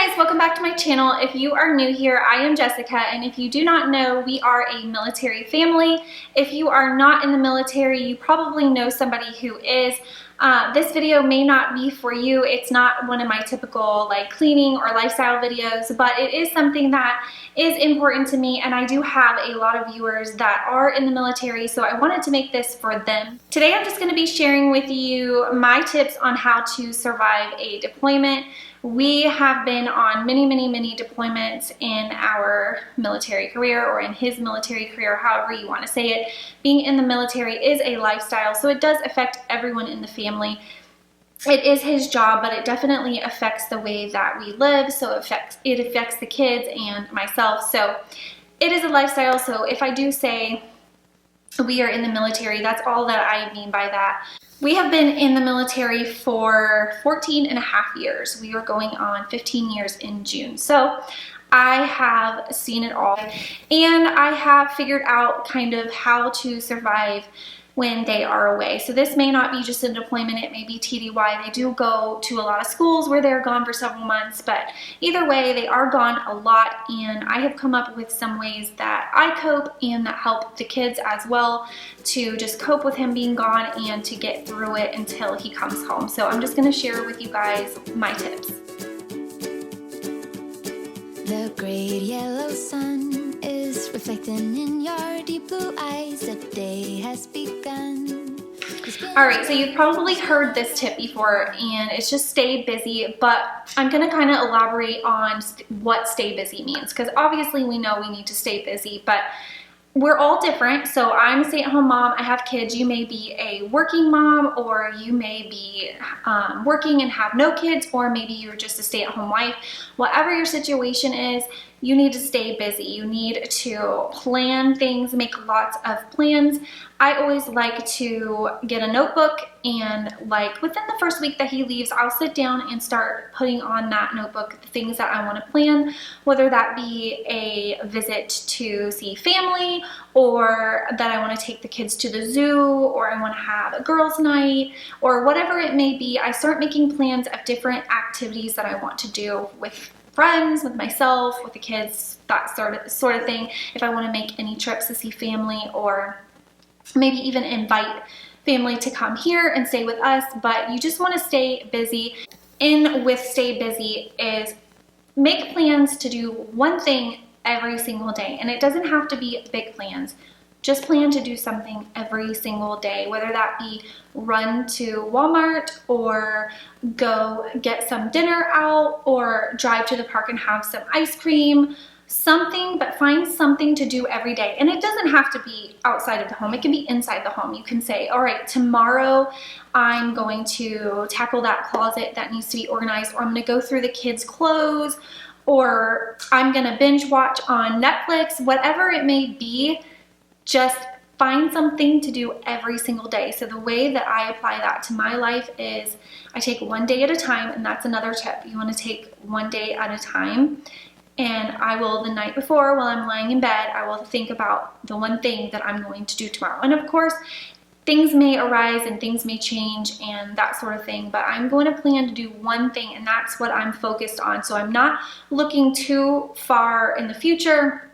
guys, welcome back to my channel. If you are new here, I am Jessica, and if you do not know, we are a military family. If you are not in the military, you probably know somebody who is. This video may not be for you. It's not one of my typical like cleaning or lifestyle videos, but it is something that is important to me, and I do have a lot of viewers that are in the military, so I wanted to make this for them. Today I'm just going to be sharing with you my tips on how to survive a deployment. We have been on many deployments in our military career, or in his military career, however you want to say it. Being in the military is a lifestyle, so it does affect everyone in the family. It is his job, but it definitely affects the way that we live, so it affects the kids and myself. So it is a lifestyle, so if I do say we are in the military, that's all that I mean by that. We have been in the military for 14 and a half years. We are going on 15 years in June. So I have seen it all, and I have figured out kind of how to survive when they are away. So this may not be just a deployment, it may be TDY. They do go to a lot of schools where they're gone for several months, but either way, they are gone a lot, and I have come up with some ways that I cope and that help the kids as well to just cope with him being gone and to get through it until he comes home. So I'm just gonna share with you guys my tips. The great yellow sun is reflecting in your deep blue eyes. The day has begun. Alright, so you've probably heard this tip before, and it's just stay busy, but I'm going to kind of elaborate on what stay busy means, because obviously we know we need to stay busy, but we're all different. So I'm a stay-at-home mom, I have kids. You may be a working mom, or you may be working and have no kids, or maybe you're just a stay-at-home wife. Whatever your situation is, you need to stay busy. You need to plan things, make lots of plans. I always like to get a notebook, and like within the first week that he leaves, I'll sit down and start putting on that notebook the things that I want to plan, whether that be a visit to see family, or that I want to take the kids to the zoo, or I want to have a girls' night, or whatever it may be. I start making plans of different activities that I want to do with friends, with myself, with the kids, that sort of thing. If I want to make any trips to see family, or maybe even invite family to come here and stay with us, but you just want to stay busy. And with stay busy is make plans to do one thing every single day, and it doesn't have to be big plans. Just plan to do something every single day, whether that be run to Walmart, or go get some dinner out, or drive to the park and have some ice cream, something, but find something to do every day. And it doesn't have to be outside of the home, it can be inside the home. You can say, all right, tomorrow I'm going to tackle that closet that needs to be organized, or I'm going to go through the kids' clothes, or I'm going to binge watch on Netflix. Whatever it may be, just find something to do every single day. So the way that I apply that to my life is I take one day at a time, and that's another tip. You want to take one day at a time, and I will, the night before while I'm lying in bed, I will think about the one thing that I'm going to do tomorrow. And of course, things may arise and things may change and that sort of thing, but I'm going to plan to do one thing, and that's what I'm focused on. So I'm not looking too far in the future.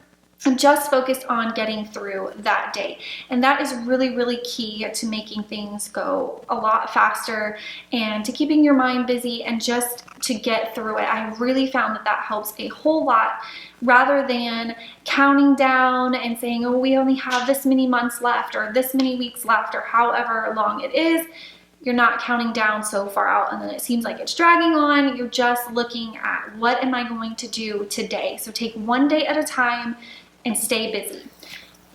I'm just focused on getting through that day. And that is really key to making things go a lot faster, and to keeping your mind busy, and just to get through it. I really found that that helps a whole lot, rather than counting down and saying, oh, we only have this many months left, or this many weeks left, or however long it is. You're not counting down so far out, and then it seems like it's dragging on. You're just looking at, what am I going to do today? So take one day at a time and stay busy.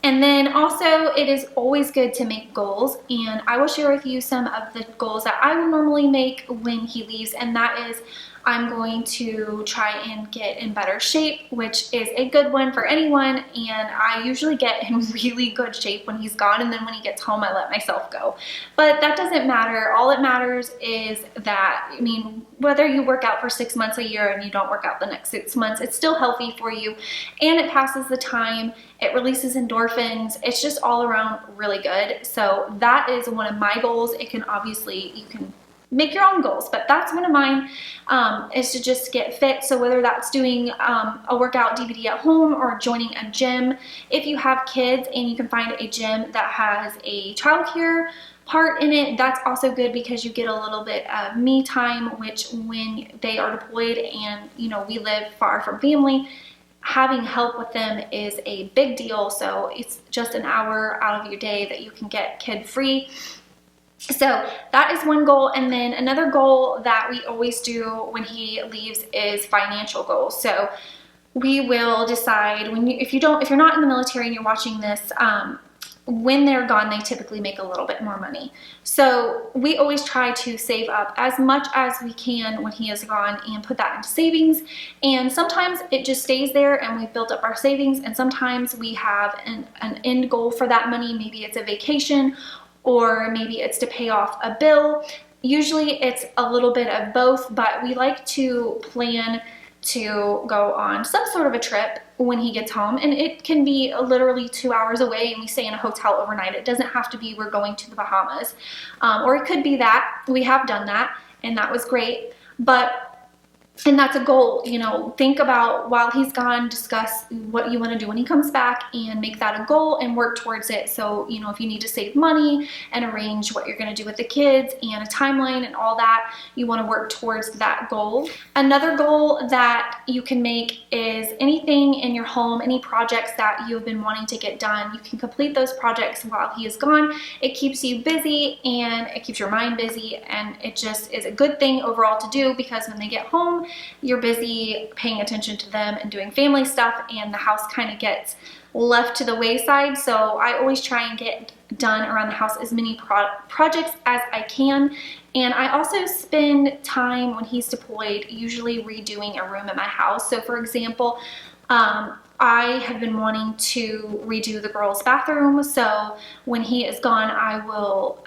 And then also, it is always good to make goals, and I will share with you some of the goals that I will normally make when he leaves, and that is I'm going to try and get in better shape, which is a good one for anyone, and I usually get in really good shape when he's gone, and then when he gets home I let myself go. But that doesn't matter. All that matters is that, I mean, whether you work out for 6 months a year and you don't work out the next 6 months, it's still healthy for you, and it passes the time, it releases endorphins, it's just all around really good. So that is one of my goals. It can obviously, you can make your own goals, but that's one of mine, is to just get fit. So whether that's doing a workout DVD at home or joining a gym, if you have kids and you can find a gym that has a childcare part in it, that's also good because you get a little bit of me time, which when they are deployed and, you know, we live far from family, having help with them is a big deal. So it's just an hour out of your day that you can get kid free. So that is one goal. And then another goal that we always do when he leaves is financial goals. So we will decide if you're not in the military and you're watching this, when they're gone, they typically make a little bit more money. So we always try to save up as much as we can when he is gone and put that into savings. And sometimes it just stays there and we've built up our savings. And sometimes we have an end goal for that money. Maybe it's a vacation, or maybe it's to pay off a bill. Usually it's a little bit of both, but we like to plan to go on some sort of a trip when he gets home, and it can be literally 2 hours away and we stay in a hotel overnight. It doesn't have to be we're going to the Bahamas, or it could be that. We have done that and that was great, and that's a goal. You know, think about while he's gone, discuss what you want to do when he comes back and make that a goal and work towards it. So, you know, if you need to save money and arrange what you're going to do with the kids and a timeline and all that, you want to work towards that goal. Another goal that you can make is anything in your home, any projects that you have been wanting to get done, you can complete those projects while he is gone. It keeps you busy and it keeps your mind busy, and it just is a good thing overall to do, because when they get home, you're busy paying attention to them and doing family stuff, and the house kind of gets left to the wayside. So I always try and get done around the house as many projects as I can. And I also spend time when he's deployed usually redoing a room in my house. So for example, I have been wanting to redo the girls' bathroom. So when he is gone, I will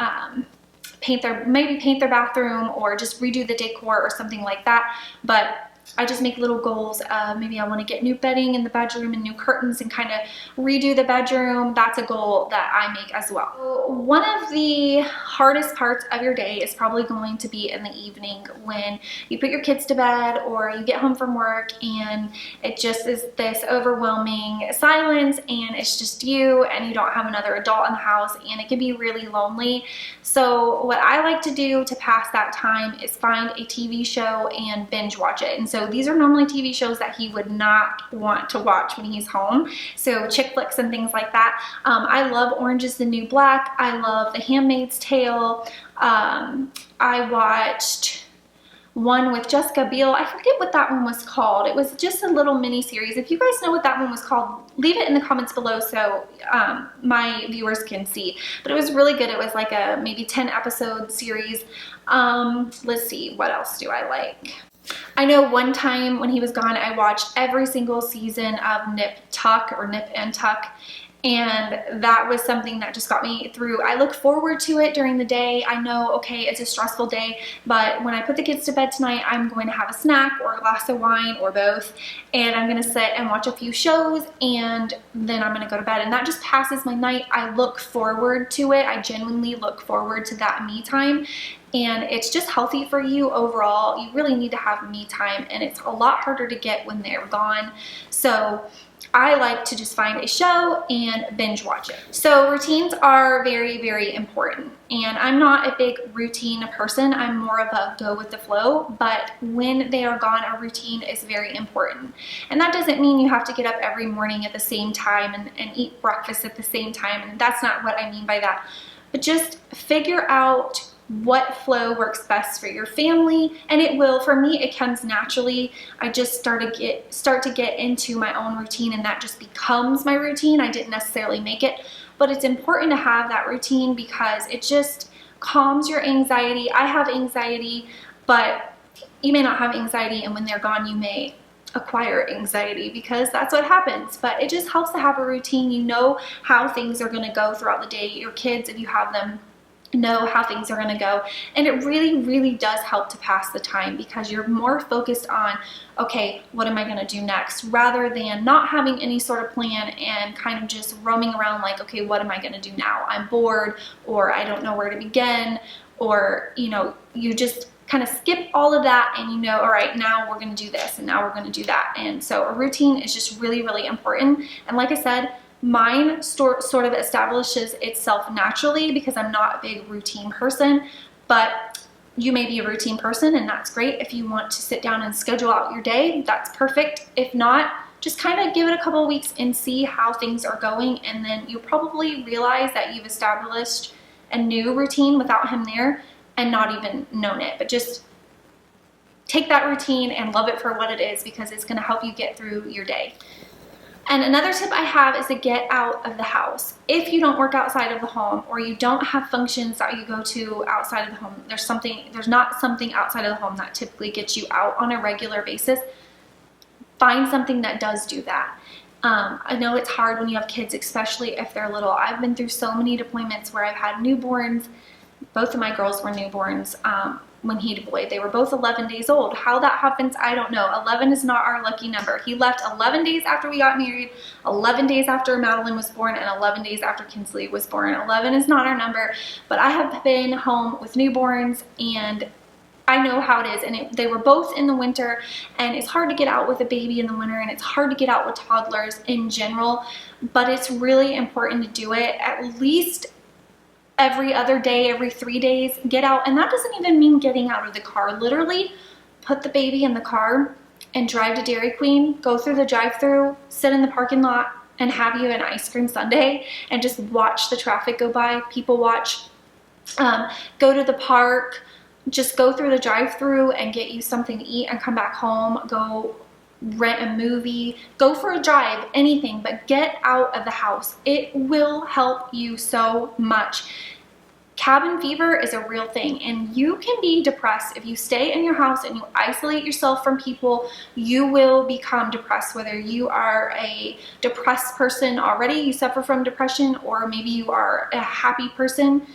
maybe paint their bathroom or just redo the decor or something like that. But I just make little goals. Maybe I want to get new bedding in the bedroom and new curtains and kind of redo the bedroom. That's a goal that I make as well. So one of the hardest parts of your day is probably going to be in the evening when you put your kids to bed or you get home from work and it just is this overwhelming silence and it's just you and you don't have another adult in the house, and it can be really lonely. So what I like to do to pass that time is find a TV show and binge watch it. And so these are normally TV shows that he would not want to watch when he's home. So chick flicks and things like that. I love Orange is the New Black. I love The Handmaid's Tale. I watched one with Jessica Biel. I forget what that one was called. It was just a little mini series. If you guys know what that one was called, leave it in the comments below so my viewers can see. But it was really good. It was like a maybe 10 episode series. Let's see, what else do I like? I know one time when he was gone, I watched every single season of Nip and Tuck. And that was something that just got me through. I look forward to it during the day. I know, okay, it's a stressful day, but when I put the kids to bed tonight, I'm going to have a snack or a glass of wine or both, and I'm going to sit and watch a few shows, and then I'm going to go to bed. And that just passes my night. I look forward to it. I genuinely look forward to that me time. And it's just healthy for you overall. You really need to have me time, and it's a lot harder to get when they're gone. So I like to just find a show and binge watch it. So routines are very, very important. And I'm not a big routine person. I'm more of a go with the flow. But when they are gone, a routine is very important. And that doesn't mean you have to get up every morning at the same time and eat breakfast at the same time. And that's not what I mean by that. But just figure out what flow works best for your family, and it will. For me, it comes naturally. I just start to get into my own routine, and that just becomes my routine. I didn't necessarily make it, but it's important to have that routine because it just calms your anxiety. I have anxiety, but you may not have anxiety, and when they're gone, you may acquire anxiety because that's what happens. But it just helps to have a routine. You know how things are going to go throughout the day. Your kids, if you have them, know how things are going to go, and it really, really does help to pass the time because you're more focused on, okay, what am I going to do next, rather than not having any sort of plan and kind of just roaming around like, okay, what am I going to do now? I'm bored, or I don't know where to begin, or, you know, you just kind of skip all of that and you know, all right, now we're going to do this and now we're going to do that. And so a routine is just really, really important. And like I said, mine sort of establishes itself naturally because I'm not a big routine person, but you may be a routine person and that's great. If you want to sit down and schedule out your day, that's perfect. If not, just kind of give it a couple of weeks and see how things are going, and then you'll probably realize that you've established a new routine without him there and not even known it. But just take that routine and love it for what it is, because it's going to help you get through your day. And another tip I have is to get out of the house. If you don't work outside of the home, or you don't have functions that you go to outside of the home, there's not something outside of the home that typically gets you out on a regular basis, find something that does do that. I know it's hard when you have kids, especially if they're little. I've been through so many deployments where I've had newborns. Both of my girls were newborns when he deployed. They were both 11 days old. How that happens, I don't know. 11 is not our lucky number. He left 11 days after we got married, 11 days after Madeline was born, and 11 days after Kinsley was born. 11 is not our number, but I have been home with newborns and I know how it is. And they were both in the winter, and it's hard to get out with a baby in the winter, and it's hard to get out with toddlers in general, but it's really important to do it at least every other day, every 3 days. Get out, and that doesn't even mean getting out of the car. Literally put the baby in the car and drive to Dairy Queen, go through the drive-thru, sit in the parking lot, and have you an ice cream sundae and just watch the traffic go by. People watch. Go to the park, just go through the drive-thru and get you something to eat and come back home. Go rent a movie, go for a drive, anything, but get out of the house. It will help you so much. Cabin fever is a real thing, and you can be depressed if you stay in your house and you isolate yourself from people. You will become depressed, whether you are a depressed person already, you suffer from depression, or maybe you are a happy person.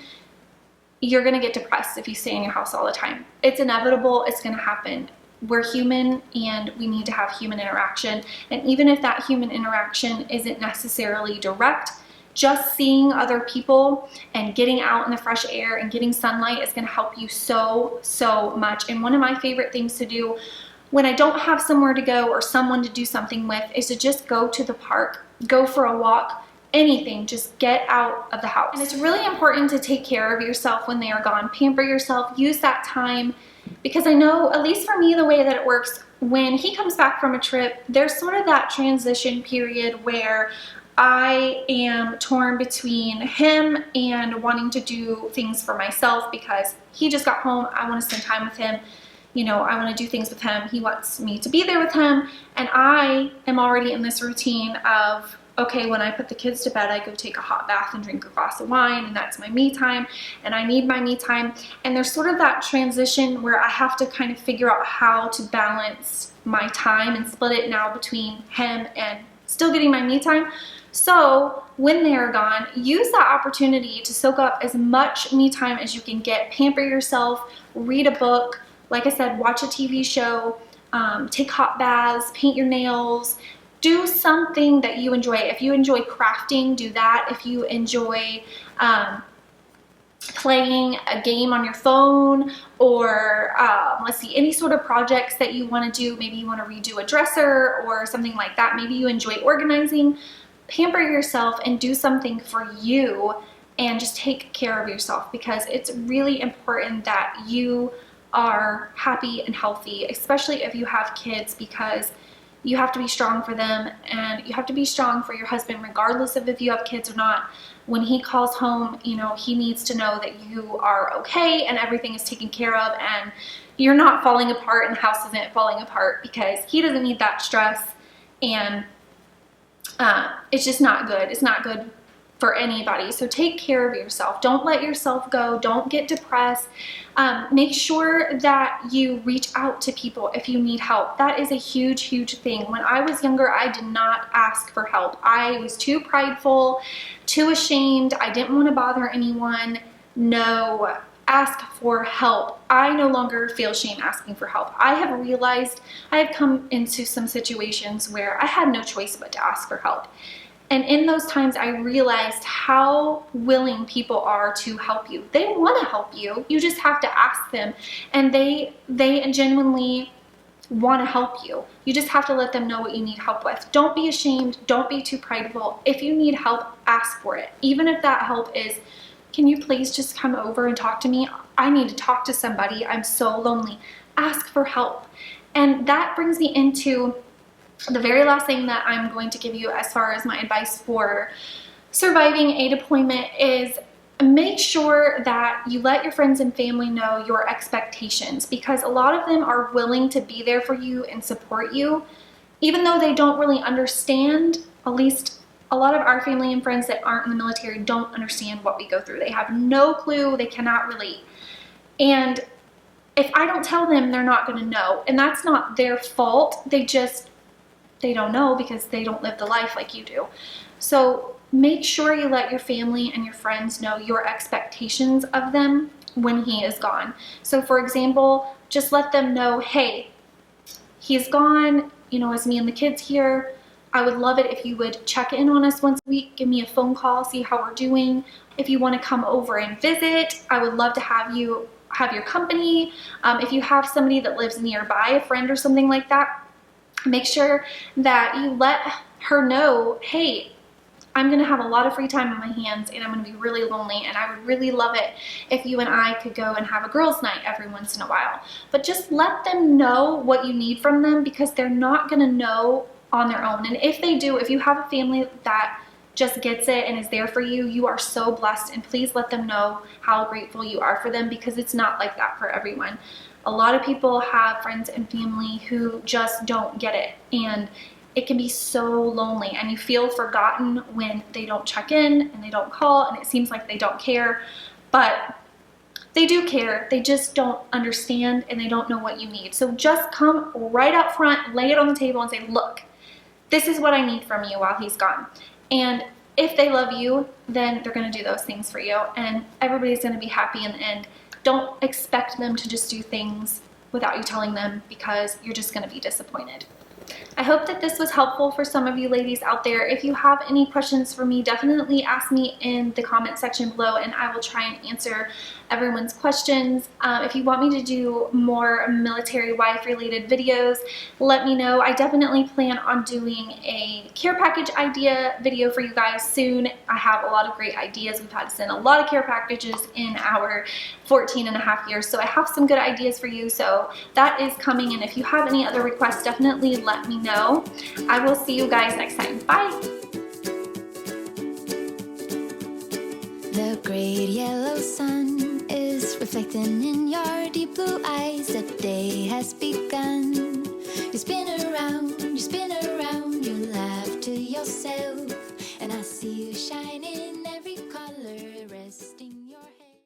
You're gonna get depressed if you stay in your house all the time. It's inevitable, it's gonna happen. We're human and we need to have human interaction. And even if that human interaction isn't necessarily direct, just seeing other people and getting out in the fresh air and getting sunlight is gonna help you so, so much. And one of my favorite things to do when I don't have somewhere to go or someone to do something with is to just go to the park, go for a walk, anything, just get out of the house. And it's really important to take care of yourself when they are gone. Pamper yourself, use that time, because I know, at least for me, the way that it works, when he comes back from a trip, there's sort of that transition period where I am torn between him and wanting to do things for myself, because he just got home. I want to spend time with him. You know, I want to do things with him. He wants me to be there with him. And I am already in this routine of, okay, when I put the kids to bed, I go take a hot bath and drink a glass of wine, and that's my me time, and I need my me time. And there's sort of that transition where I have to kind of figure out how to balance my time and split it now between him and still getting my me time. So when they're gone, use that opportunity to soak up as much me time as you can get. Pamper yourself, read a book, like I said, watch a TV show, take hot baths, paint your nails. Do something that you enjoy. If you enjoy crafting, do that. If you enjoy playing a game on your phone, or let's see, any sort of projects that you want to do, maybe you want to redo a dresser or something like that. Maybe you enjoy organizing. Pamper yourself and do something for you, and just take care of yourself, because it's really important that you are happy and healthy, especially if you have kids, because you have to be strong for them, and you have to be strong for your husband, regardless of if you have kids or not. When he calls home, you know, he needs to know that you are okay and everything is taken care of, and you're not falling apart and the house isn't falling apart, because he doesn't need that stress. And it's just not good. It's not good for anybody. So take care of yourself. Don't let yourself go. Don't get depressed. Make sure that you reach out to people if you need help. That is a huge, huge thing. When I was younger, I did not ask for help. I was too prideful, too ashamed. I didn't want to bother anyone. No, ask for help. I no longer feel shame asking for help. I have realized I have come into some situations where I had no choice but to ask for help. And in those times, I realized how willing people are to help you. They want to help you. You just have to ask them. And they genuinely want to help you. You just have to let them know what you need help with. Don't be ashamed. Don't be too prideful. If you need help, ask for it. Even if that help is, can you please just come over and talk to me? I need to talk to somebody. I'm so lonely. Ask for help. And that brings me into the very last thing that I'm going to give you as far as my advice for surviving a deployment is make sure that you let your friends and family know your expectations, because a lot of them are willing to be there for you and support you, even though they don't really understand. At least a lot of our family and friends that aren't in the military don't understand what we go through. They have no clue. They cannot relate. And if I don't tell them, they're not going to know. And that's not their fault. They don't know because they don't live the life like you do. So make sure you let your family and your friends know your expectations of them when he is gone. So for example, just let them know, hey, he's gone, it's me and the kids here. I would love it if you would check in on us once a week, give me a phone call, see how we're doing. If you want to come over and visit, I would love to have your company. If you have somebody that lives nearby, a friend or something like that, make sure that you let her know, hey, I'm going to have a lot of free time on my hands and I'm going to be really lonely, and I would really love it if you and I could go and have a girls' night every once in a while. But just let them know what you need from them, because they're not going to know on their own. And if they do, if you have a family that just gets it and is there for you, you are so blessed, and please let them know how grateful you are for them, because it's not like that for everyone. A lot of people have friends and family who just don't get it, and it can be so lonely, and you feel forgotten when they don't check in and they don't call, and it seems like they don't care, but they do care. They just don't understand and they don't know what you need. So just come right up front, lay it on the table and say, look, this is what I need from you while he's gone. And if they love you, then they're going to do those things for you, and everybody's going to be happy in the end. Don't expect them to just do things without you telling them, because you're just going to be disappointed. I hope that this was helpful for some of you ladies out there. If you have any questions for me, definitely ask me in the comment section below, and I will try and answer everyone's questions. If you want me to do more military wife related videos, let me know. I definitely plan on doing a care package idea video for you guys soon. I have a lot of great ideas. We've had to send a lot of care packages in our 14.5 years, so I have some good ideas for you. So that is coming, and if you have any other requests, definitely let me know. I will see you guys next time. Bye! The great yellow sun is reflecting in your deep blue eyes. The day has begun.